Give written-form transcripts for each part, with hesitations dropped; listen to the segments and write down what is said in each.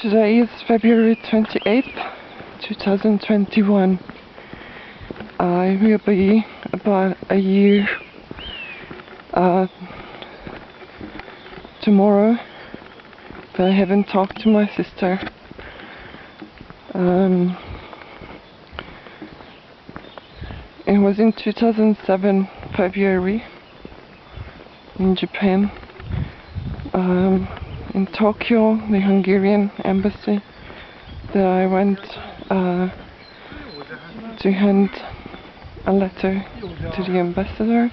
Today is February 28th, 2021. I will be about a year tomorrow, but I haven't talked to my sister. It was in 2007, February, in Japan, in Tokyo, the Hungarian embassy, that I went to hand a letter to the ambassador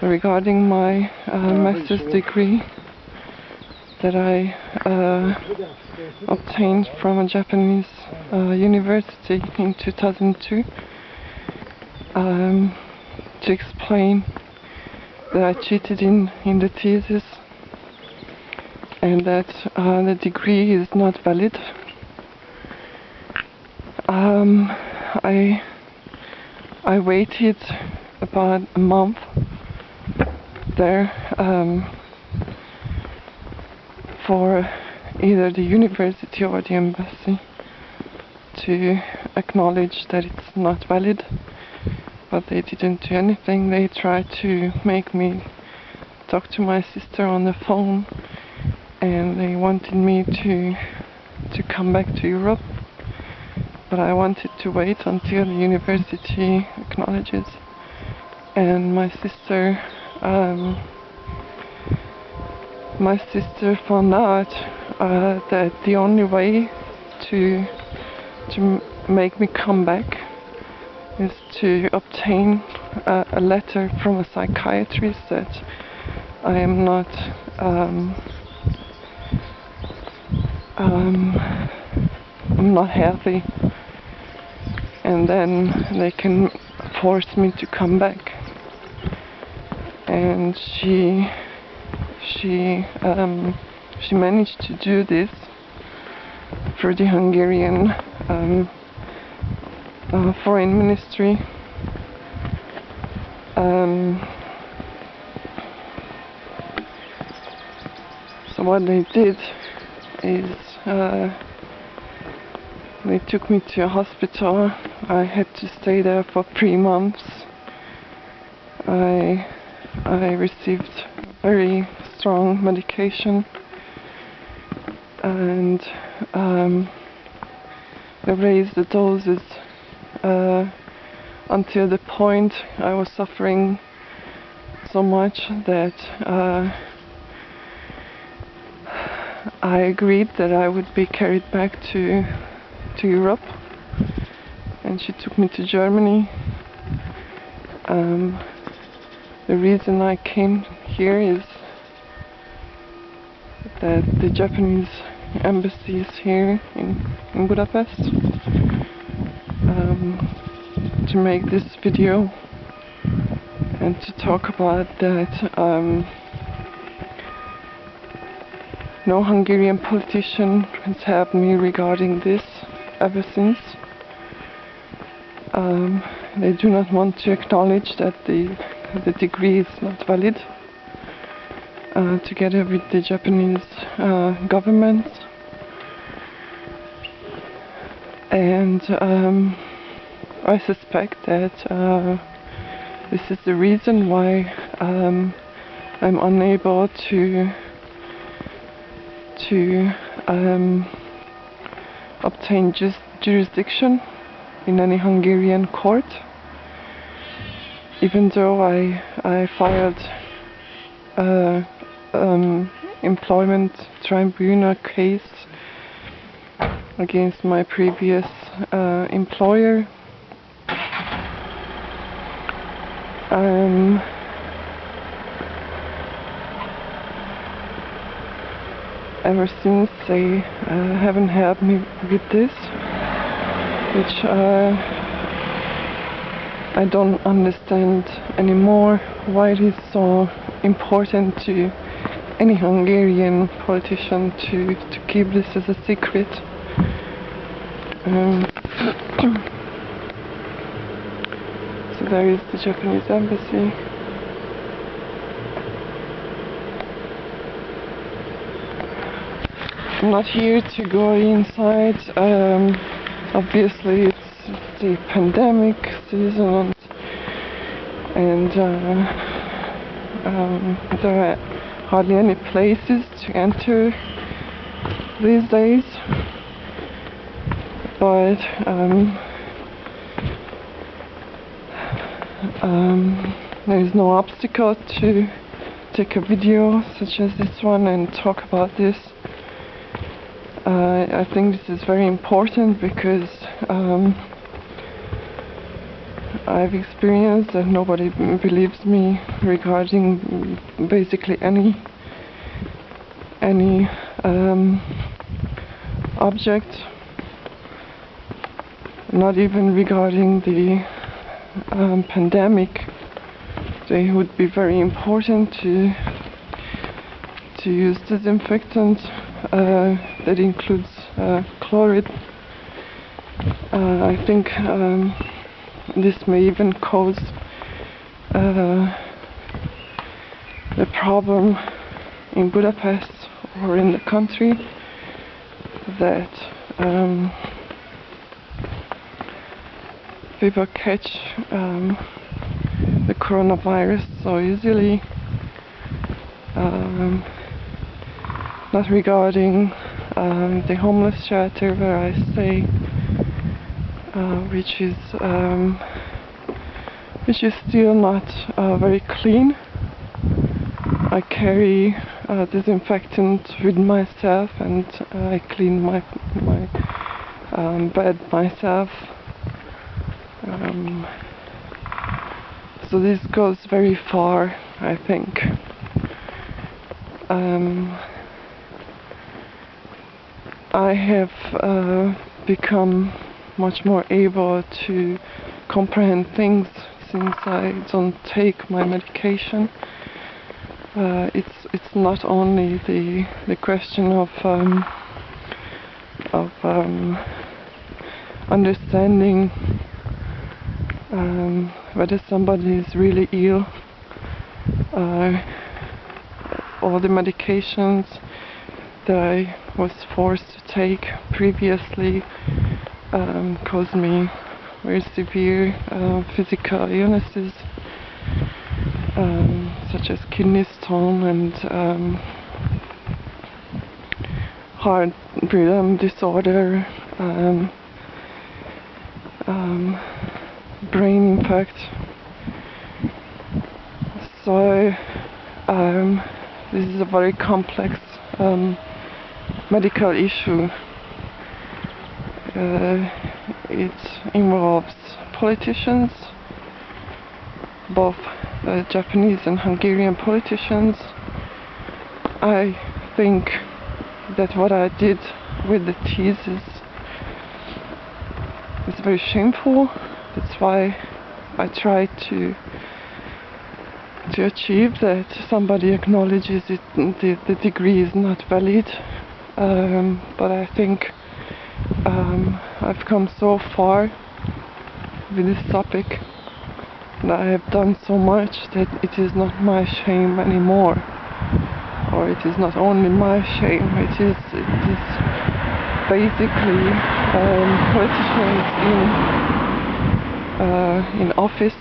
regarding my master's degree that I obtained from a Japanese university in 2002, to explain that I cheated in the thesis and that the degree is not valid. I waited about a month there for either the university or the embassy to acknowledge that it's not valid, but they didn't do anything. They tried to make me talk to my sister on the phone, and they wanted me to come back to Europe, but I wanted to wait until the university acknowledges. And my sister found out that the only way to make me come back is to obtain a letter from a psychiatrist that I am not I'm not healthy, and then they can force me to come back. And she managed to do this through the Hungarian foreign ministry. So what they did is they took me to a hospital. I had to stay there for 3 months. I received very strong medication, and they raised the doses until the point I was suffering so much that I agreed that I would be carried back to Europe, and she took me to Germany. The reason I came here is that the Japanese embassy is here in Budapest, to make this video and to talk about that. No Hungarian politician has helped me regarding this ever since. They do not want to acknowledge that the degree is not valid, together with the Japanese government. And I suspect that this is the reason why I'm unable to obtain jurisdiction in any Hungarian court, even though I filed employment tribunal case against my previous employer. Ever since they haven't helped me with this, which I don't understand anymore why it is so important to any Hungarian politician to keep this as a secret. So there is the Japanese embassy. I'm not here to go inside. Obviously, it's the pandemic season, and there are hardly any places to enter these days. But there is no obstacle to take a video such as this one and talk about this. I think this is very important because I've experienced that nobody believes me regarding basically any object, not even regarding the pandemic. They would be very important to use disinfectant that includes chloride. I think this may even cause the problem in Budapest or in the country that people catch the coronavirus so easily. Not regarding the homeless shelter where I stay, which is still not very clean. I carry disinfectant with myself, and I clean my bed myself. So this goes very far, I think. I have become much more able to comprehend things since I don't take my medication. It's not only the question of understanding whether somebody is really ill. All the medications that I was forced to take previously caused me very severe physical illnesses, such as kidney stone and heart rhythm disorder, brain infarct. So this is a very complex medical issue. It involves politicians, both Japanese and Hungarian politicians. I think that what I did with the thesis is very shameful. That's why I tried to achieve that somebody acknowledges it, the degree is not valid. But I think I've come so far with this topic, and I have done so much that it is not my shame anymore. Or it is not only my shame, it is basically politicians in office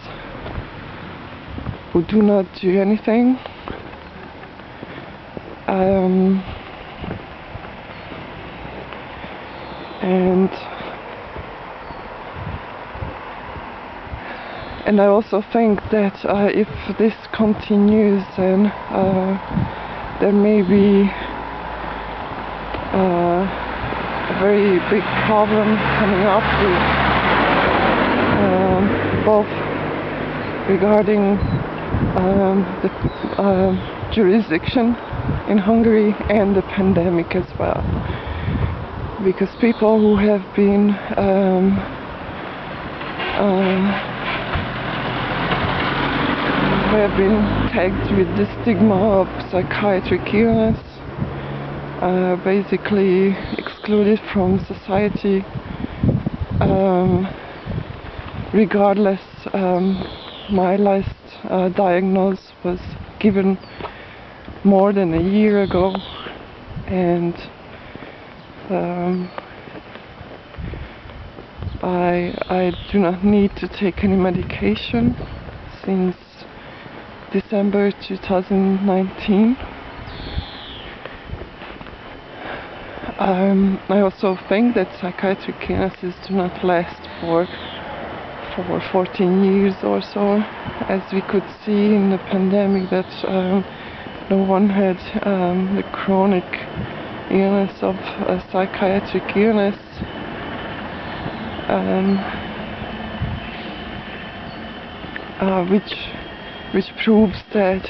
who do not do anything. And I also think that if this continues, then there may be a very big problem coming up with both regarding the jurisdiction in Hungary and the pandemic as well. Because people who have been tagged with the stigma of psychiatric illness, basically excluded from society, regardless. My last diagnosis was given more than a year ago, and I do not need to take any medication since December 2019. I also think that psychiatric illnesses do not last for 14 years or so, as we could see in the pandemic that no one had the chronic illness of a psychiatric illness. Which proves that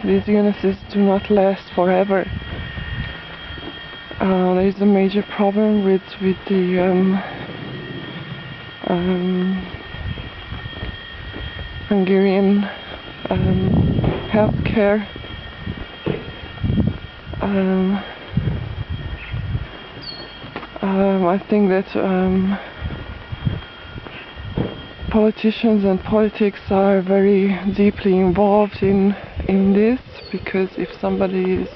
these illnesses do not last forever. There is a major problem with the Hungarian healthcare. I think that politicians and politics are very deeply involved in this, because if somebody is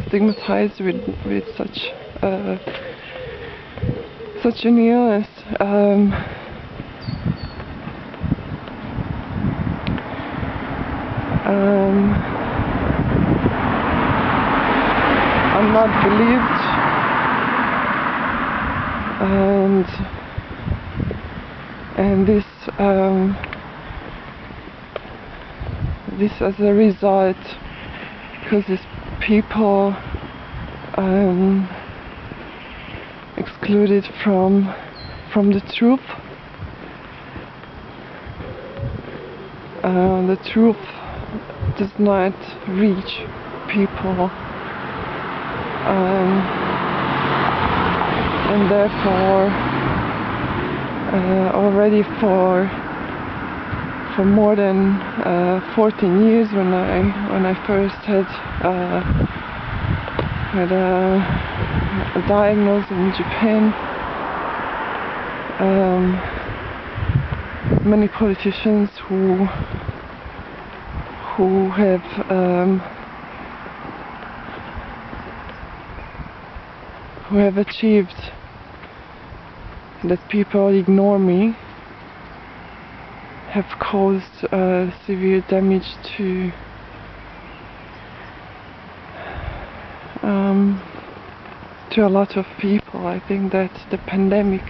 stigmatized with such an illness, I'm not believed, and this as a result, because these people excluded from the truth. The truth does not reach people, and therefore already for more than 14 years, when I first had a diagnosis in Japan, many politicians who have achieved that people ignore me have caused severe damage to a lot of people. I think that the pandemic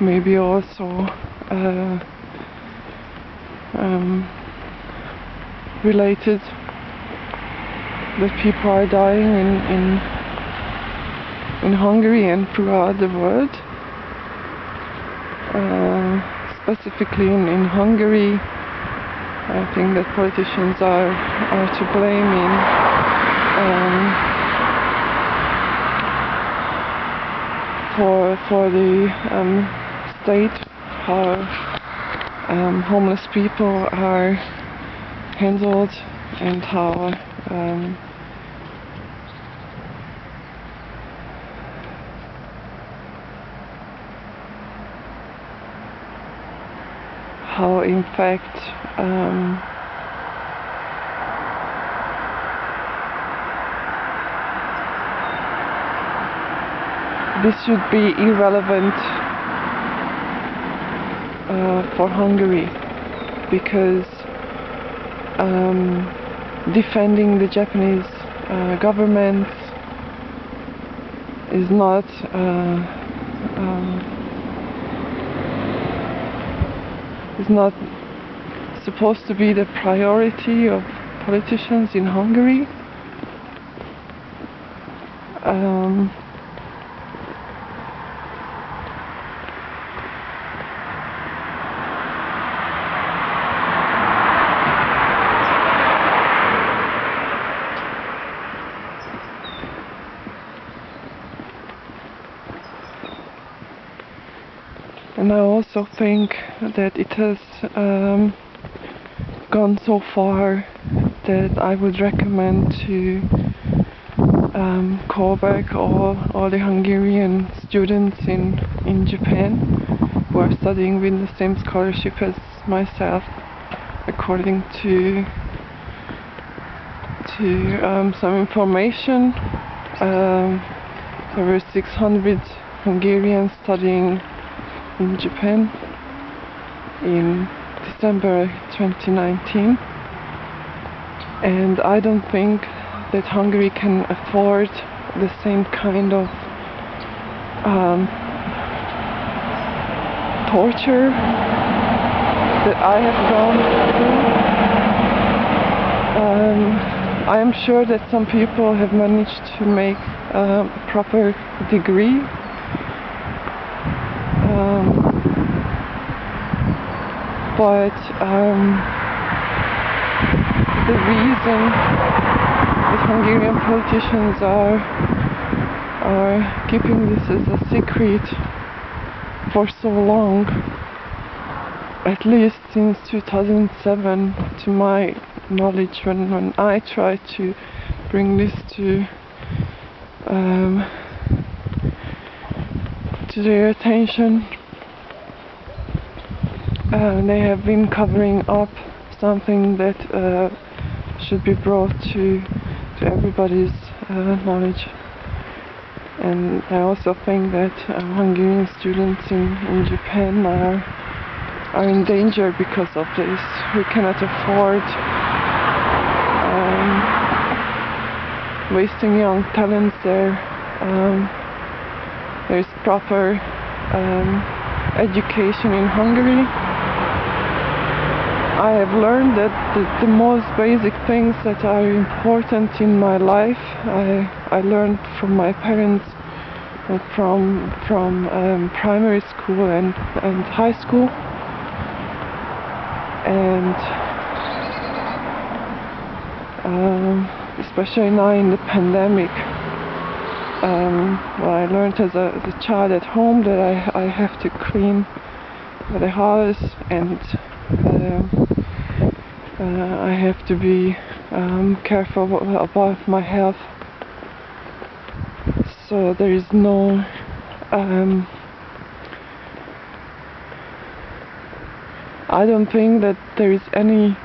maybe also related, that people are dying in Hungary and throughout the world. Specifically in Hungary, I think that politicians are to blame for the state, how homeless people are handled, and how in fact this should be irrelevant for Hungary, because defending the Japanese government is not supposed to be the priority of politicians in Hungary. And I also think that it has gone so far that I would recommend to call back all the Hungarian students in Japan who are studying with the same scholarship as myself, according to some information there were 600 Hungarians studying in Japan in December 2019, and I don't think that Hungary can afford the same kind of torture that I have gone through. I am sure that some people have managed to make a proper degree, but the reason that Hungarian politicians are keeping this as a secret for so long, at least since 2007, to my knowledge, when I tried to bring this to their attention, they have been covering up something that should be brought to everybody's knowledge. And I also think that Hungarian students in Japan are in danger because of this. We cannot afford wasting young talents there. There's proper education in Hungary. I have learned that the most basic things that are important in my life, I learned from my parents, from primary school and high school. And especially now in the pandemic, well, I learned as a child at home that I have to clean the house, and I have to be careful about my health. So there is no I don't think that there is anything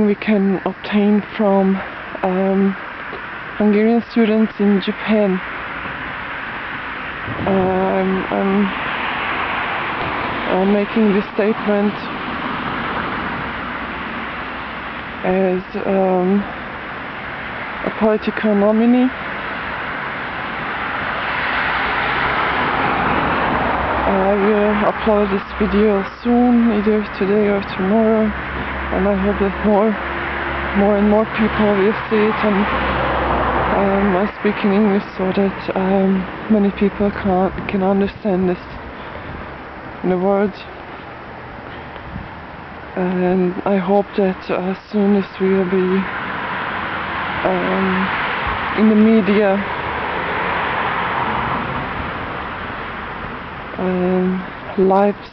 we can obtain from Hungarian students in Japan. I'm making this statement as a political nominee. I will upload this video soon, either today or tomorrow, and I hope that more and more people will see it, and I speak in English so that many people can understand this in the words. And I hope that soon this will be in the media. Lives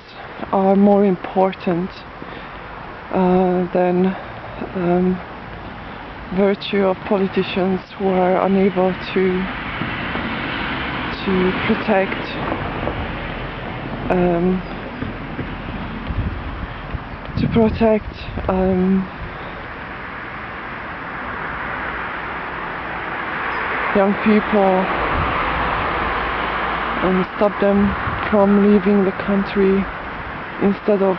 are more important than virtue of politicians who are unable to protect young people and stop them from leaving the country instead of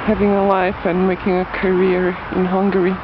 having a life and making a career in Hungary.